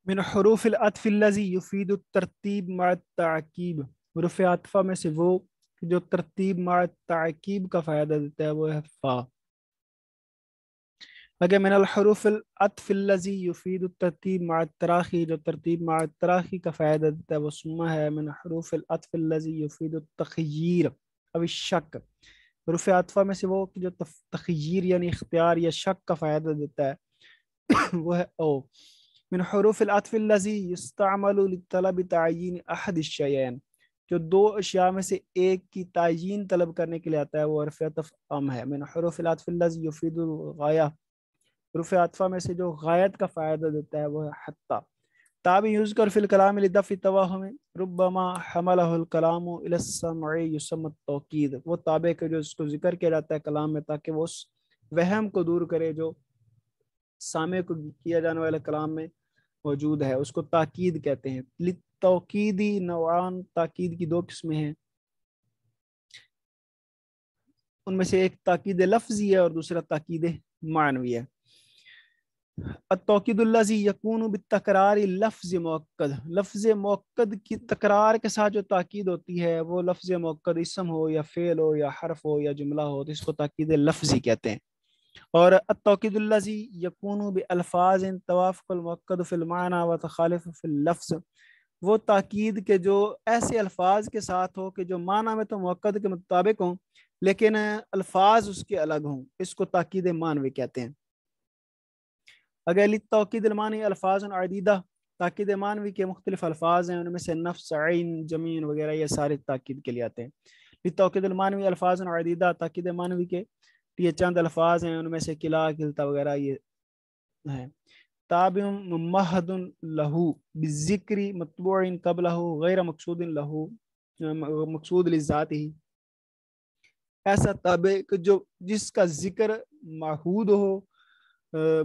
من حروف العطف الذی یفید الترتیب مع التعقیب، حروف عطفہ میں سے وہ جو ترتیب مع التعقیب کا فائدہ دیتا ہے وہ ہے فا۔ اگر من الحروف العطف الذی یفید الترتیب مع التراخی، جو ترتیب مع التراخی کا فائدہ دیتا ہے وہ ثم ہے۔ من حروف العطف الذی یفید التخییر او الشک، حروف عطفہ میں سے وہ جو تخییر یعنی اختیار یا شک کا فائدہ دیتا ہے وہ ہے او۔ من حروف العطف الذی یستعمل لطلب تعیین احد الشیئین، جو دو اشیاء میں سے ایک کی تعیین طلب کرنے کے لیے آتا ہے وہ حرف عطف ام ہے۔ من حروف العطف الذی یفید الغایہ، حروف عطفہ میں سے جو غایت کا فائدہ دیتا ہے وہ ہے حتی۔ تابع یذکر فی الکلام لدفع التوہم ربما حملہ الکلام الی السمع یسمى التوکید، وہ تابع کے جو اس کو ذکر کیا جاتا ہے کلام میں تاکہ وہ اس وہم کو دور کرے جو سامع کو کیا جانے والے کلام میں موجود ہے، اس کو تاکید کہتے ہیں۔ للتوکیدی نوعان، تاکید کی دو قسمیں ہیں، ان میں سے ایک تاکید لفظی ہے اور دوسرا تاکید معنوی ہے۔ التوکید الذی یکون بالتکرار لفظ مؤکد، لفظ مؤکد کی تکرار کے ساتھ جو تاکید ہوتی ہے وہ لفظ مؤکد اسم ہو یا فعل ہو یا حرف ہو یا جملہ ہو تو اس کو تاکید لفظی کہتے ہیں۔ اور التوکید الذی یکون بالفاظ توافق المؤکد فی المعنی وتخالف فی اللفظ، وہ تاکید کے جو ایسے الفاظ کے ساتھ ہو کہ جو معنی میں تو مؤکد کے مطابق ہوں لیکن الفاظ اس کے الگ ہوں، اس کو تاکید معنوی کہتے ہیں۔ اگر للتوکید المعنی الفاظ عدیدہ، تاکید معنوی کے مختلف الفاظ ہیں، ان میں سے نفس، عین، جمین وغیرہ یہ سارے تاکید کے لیے آتے ہیں۔ للتوکید المعنوی الفاظ عدیدہ، تاکید معنوی کے یہ چند الفاظ ہیں، ان میں سے کلا، کلتا وغیرہ یہ ہیں۔ تابع ممہد لہو بالذکر متبوع قبلہ غیر مقصود لہو مقصود لذات ہی، ایسا تابع جو جس کا ذکر معہود ہو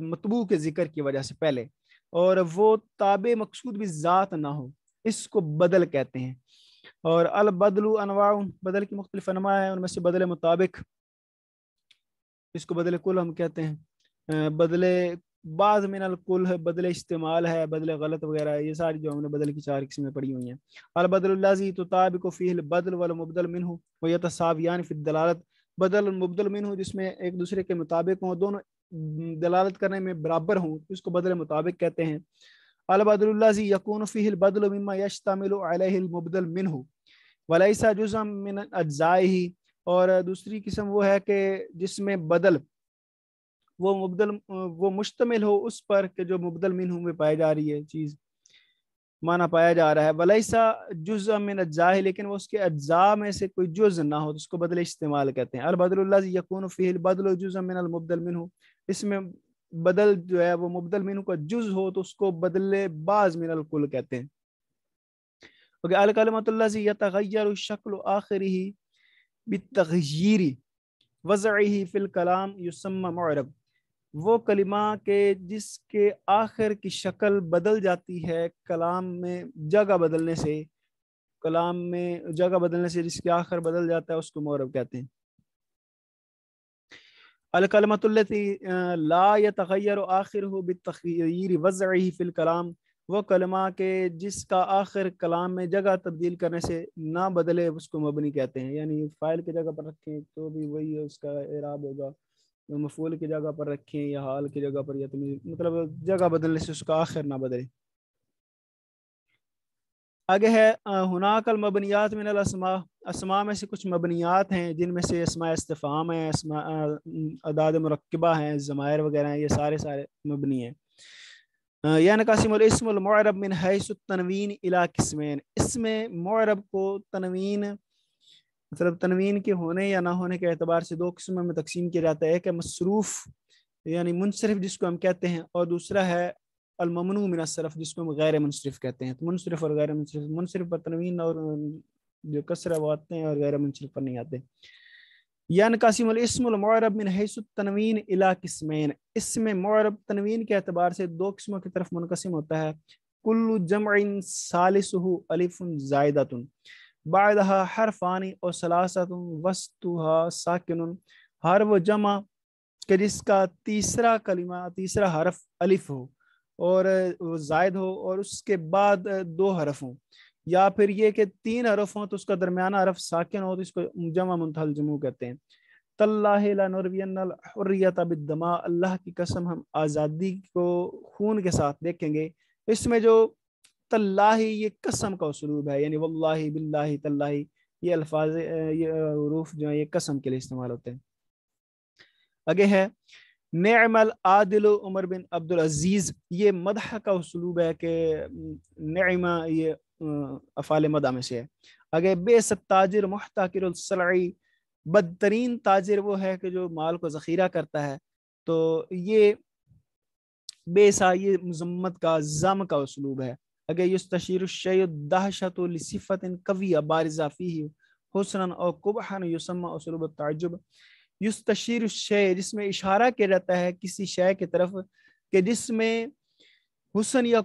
مطبوع کے ذکر کی وجہ سے پہلے، اور وہ تابع مقصود بھی ذات نہ ہو، اس کو بدل کہتے ہیں۔ اور البدل انواع، بدل کی مختلف انواع ہیں، ان میں سے بدل مطابق، اس کو بدل کل ہم کہتے ہیں، بدل بعض من الکل ہے، بدل استعمال ہے، بدل غلط وغیرہ ہے، یہ ساری جو ہم نے بدل کی چار قسمیں پڑھی ہوئی ہیں۔ البدل الذی تطابق فیہ البدل والمبدل منہ ویتساویان فی الدلالت، بدل مبدل منہ جس میں ایک دوسرے کے مطابق ہوں، دونوں دلالت کرنے میں برابر ہوں، اس کو بدل مطابق کہتے ہیں۔ البدل الذی یکون فیہ البدل مما یشتمل علیہ المبدل منہ ولیس جزءا من اجزائہ، اور دوسری قسم وہ ہے کہ جس میں بدل وہ مشتمل ہو اس پر کہ جو مبدل منہ میں پائی جا رہی ہے چیز، معنی پایا جا رہا ہے، ولیسا جزء من اجزاء، لیکن وہ اس کے اجزاء میں سے کوئی جز نہ ہو تو اس کو بدل استعمال کہتے ہیں۔ البدل الذی یکون فیہ البدل جزء من المبدل منہ، اس میں بدل جو ہے وہ مبدل منہ کا جز ہو تو اس کو بدل بعض من الکل کہتے ہیں۔ الکلمۃ الذی یتغیر شکل آخرہ بالتغییر وضعہ فی الکلام یسمى معرب، وہ کلمہ کے جس کے آخر کی شکل بدل جاتی ہے کلام میں جگہ بدلنے سے، کلام میں جگہ بدلنے سے جس کے آخر بدل جاتا ہے اس کو معرب کہتے ہیں۔ الکلمۃ التی لا یتغیر آخرہ بالتغییر وضعہ فی الکلام، وہ کلمہ کے جس کا آخر کلام میں جگہ تبدیل کرنے سے نہ بدلے اس کو مبنی کہتے ہیں، یعنی فاعل کی جگہ پر رکھیں تو بھی وہی اس کا اعراب ہوگا، مفعول کی جگہ پر رکھیں یا حال کی جگہ پر، یا مطلب جگہ بدلنے سے اس کا آخر نہ بدلے۔ آگے ہے ہناک المبنیات من الاسماء، اسماء میں سے کچھ مبنیات ہیں جن میں سے اسماء استفہام ہیں، اسماء اعداد مرکبہ ہیں، ضمائر وغیرہ ہیں، یہ سارے مبنی ہیں۔ ینقسم الاسم المعرب من حیث التنوین الی قسمین، اس میں معرب کو تنوین مطلب تنوین کے ہونے یا نہ ہونے کے اعتبار سے دو قسموں میں تقسیم کیا جاتا ہے، ایک ہے مصروف یعنی منصرف جس کو ہم کہتے ہیں، اور دوسرا ہے الممنوع من الصرف جس کو ہم غیر منصرف کہتے ہیں۔ تو منصرف اور غیر منصرف، منصرف پر تنوین اور جو کسرہ وہ آتے ہیں اور غیر منصرف پر نہیں آتے۔ ینقسم الاسم المعرب من حیث التنوین الی قسمین، اسم معرب تنوین کے اعتبار سے دو قسموں کی طرف منقسم ہوتا ہے۔ کل جمع ثالثہ الف زائدۃ بعدها حرفان اور ثلاثۃ وسطها ساکن، ہر وہ جمع کہ جس کا تیسرا کلمہ تیسرا حرف الف ہو اور وہ زائد ہو اور اس کے بعد 2 حرف ہوں، یا پھر یہ کہ 3 حرف ہوں تو اس کا درمیانہ حرف ساکن ہو تو اس کو جمع منتہی الجموع کہتے ہیں۔ تاللہ لنروین الحریۃ بالدماء، اللہ کی قسم ہم آزادی کو خون کے ساتھ دیکھیں گے۔ اس میں جو تاللہ یہ قسم کا اسلوب ہے، یعنی واللہ باللہ تاللہ، یہ الفاظ یہ حروف جو ہیں یہ قسم کے لیے استعمال ہوتے ہیں۔ آگے ہے نعم العادل عمر بن عبد العزیز، یہ مدح کا اسلوب ہے کہ نعم یہ افعال مدح میں سے ہے۔ آگے بئس التاجر محتکر السلع، بدترین تاجر وہ ہے کہ جو مال کو ذخیرہ کرتا ہے، تو یہ بئسا یہ مذمت کا ذم کا اسلوب ہے۔ اگر یستشیر الشیء الدہشۃ لصفۃ قویہ بارزہ فیہ حسنا او قبحا یسمى اسلوب التعجب۔ یستشیر الشیء جس میں اشارہ کیا جاتا ہے کسی شے کی طرف کہ جس میں حسن یا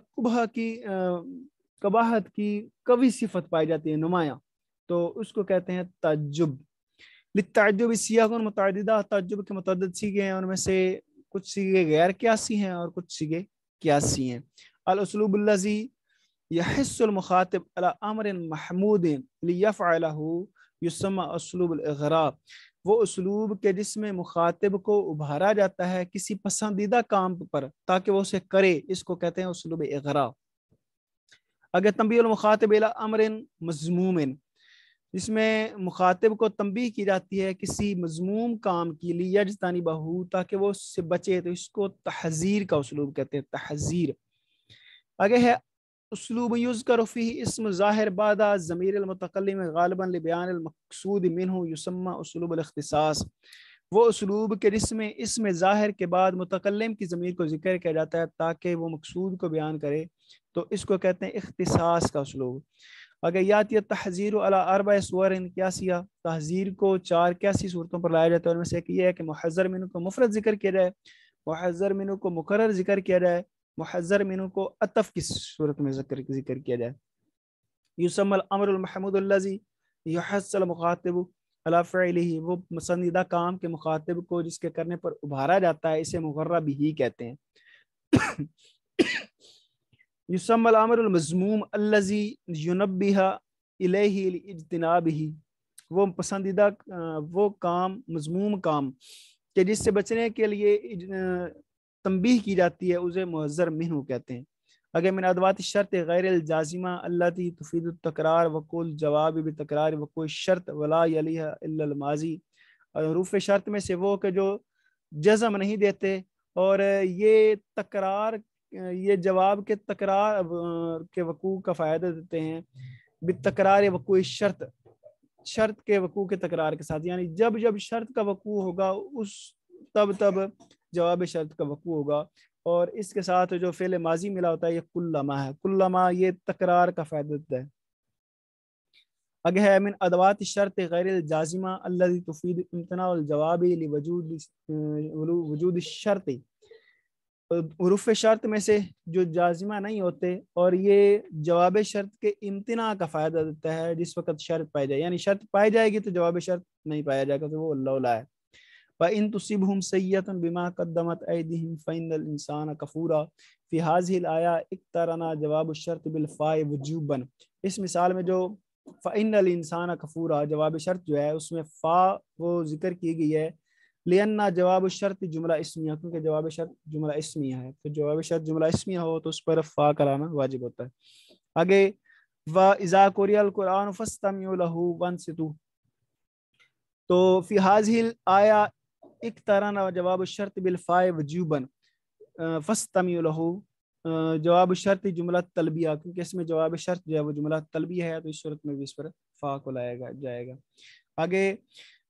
قباحت کی قوی صفت پائی جاتی ہے، نمایاں، تو اس کو کہتے ہیں تعجب۔ للتعجب سیاق متعددہ، تعجب کے متعدد سیغے ہیں، ان میں سے کچھ سیغے غیر قیاسی ہیں اور کچھ سیغے قیاسی ہیں۔ الاسلوب الذی یحث المخاطب علی امر محمود لیفعلہ یسمى اسلوب الاغراء، وہ اسلوب کے جس میں مخاطب کو ابھارا جاتا ہے کسی پسندیدہ کام پر تاکہ وہ اسے کرے، اس کو کہتے ہیں اسلوب اغراء۔ اگر تنبیہ المخاطب الی امر مذموم، جس میں مخاطب کو تنبیہ کی جاتی ہے کسی مذموم کام کے لیے، یجتنبہ تاکہ وہ اس سے بچے، تو اس کو تحذیر کا اسلوب کہتے ہیں، تحذیر۔ آگے ہے اسلوب یذکر فیہ اسم ظاہر بعد ضمیر المتکلم غالبا لبیان المقصود منہ یسمى اسلوب الاختصاص، وہ اسلوب کے جس میں اسم ظاہر کے بعد متکلم کی ضمیر کو ذکر کیا جاتا ہے تاکہ وہ مقصود کو بیان کرے، تو اس کو کہتے ہیں اختصاص کا اسلوب۔ اگر یاتی التحذیر علی 4 صور قیاسیہ، تحذیر کو 4 قیاسی صورتوں پر لایا جاتا ہے، ان میں سے ایک یہ ہے کہ محذر منہ کو مفرد ذکر کیا جائے، محذر منہ کو مکرر ذکر کیا جائے، محذر منہ کو عطف کی صورت میں ذکر کیا جائے۔ یسمى الامر المحمود الذی یحث المخاطب علی فعلہ، وہ پسندیدہ کام کے مخاطب کو جس کے کرنے پر ابھارا جاتا ہے، اسے مغرہ بھی کہتے ہیں۔ یسمى الامر المذموم الذی ینبہ الیہ لاجتنابہ، وہ پسندیدہ وہ کام مذموم کام کہ جس سے بچنے کے لیے تنبیہ کی جاتی ہے، اسے محذر منہ کہتے ہیں۔ اگر من ادوات الشرط غیر الجازمہ التي تفید التکرار وقول جواب بتکرار وقوع الشرط ولا یلیہ الا الماضی، حروف شرط میں سے وہ کہ جو جزم نہیں دیتے اور یہ تکرار، یہ جواب کے تکرار کے وقوع کا فائدہ دیتے ہیں، بالتکرار وقوع شرط، شرط کے وقوع کے تکرار کے ساتھ، یعنی جب جب شرط کا وقوع ہوگا اس تب جواب شرط کا وقوع ہوگا، اور اس کے ساتھ جو فعل ماضی ملا ہوتا ہے یہ کلما ہے، کلما یہ تکرار کا فائدہ دیتا ہے۔ اگر ہے من ادوات الشرط غیر الجازمہ الذی تفید امتناع الجواب لوجود الشرط، حروف شرط میں سے جو جازمہ نہیں ہوتے اور یہ جواب شرط کے امتناع کا فائدہ دیتا ہے جس وقت شرط پائی جائے، یعنی شرط پائی جائے گی تو جواب شرط نہیں پایا جائے گا، تو وہ اللہ ہے۔ وَإِن تُصِبْهُمْ سَيِّئَةٌ بِمَا قَدَّمَتْ أَيْدِيهِمْ فَإِنَّ الْإِنسَانَ كَفُورٌ، فی هذه الآیہ اقترن جواب الشرط بالفاء وجوباً، اس مثال میں جو فَإِنَّ الْإِنسَانَ كَفُورٌ جواب شرط جو ہے اس میں فا وہ ذکر کی گئی ہے، لِأَنَّ جواب الشرط جملہ اسمیہ، کیونکہ جواب شرط جملہ اسمیہ ہے، تو جواب شرط جملہ اسمیہ ہو تو اس پر فا کرانا واجب ہوتا ہے۔ آگے وَإِذَا قُرِئَ الْقُرْآنُ فَاسْتَمِعُوا لَهُ وَانصِتُوا، تو فی هذه الآیہ اقترن جواب الشرط بالفاء وجوباً فاستمعوا له جواب الشرط جملہ طلبیہ، کیونکہ اس میں جواب شرط جو ہے وہ جملہ طلبیہ ہے، تو اس صورت میں بھی اس پر فا کو لایا جائے گا۔ آگے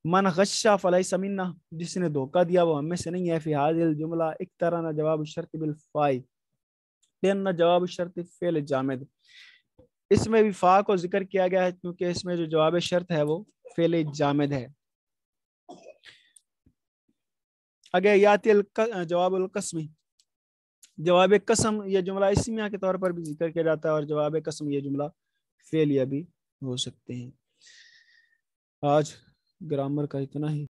من غش فلیس منا، جس نے دھوکہ دیا وہ ہم میں سے نہیں ہے، فی هذه الجملہ اقترن جواب الشرط بالفاء لأن جواب الشرط فعل جامد، اس میں بھی فا کو ذکر کیا گیا ہے کیونکہ اس میں جو جواب شرط ہے وہ فعل جامد ہے۔ اگر یاتی جواب القسمی، جواب قسم یہ جملہ اسمیہ کے طور پر بھی ذکر کیا جاتا ہے اور جواب قسم یہ جملہ فعلیہ بھی ہو سکتے ہیں۔ آج گرامر کا اتنا ہی۔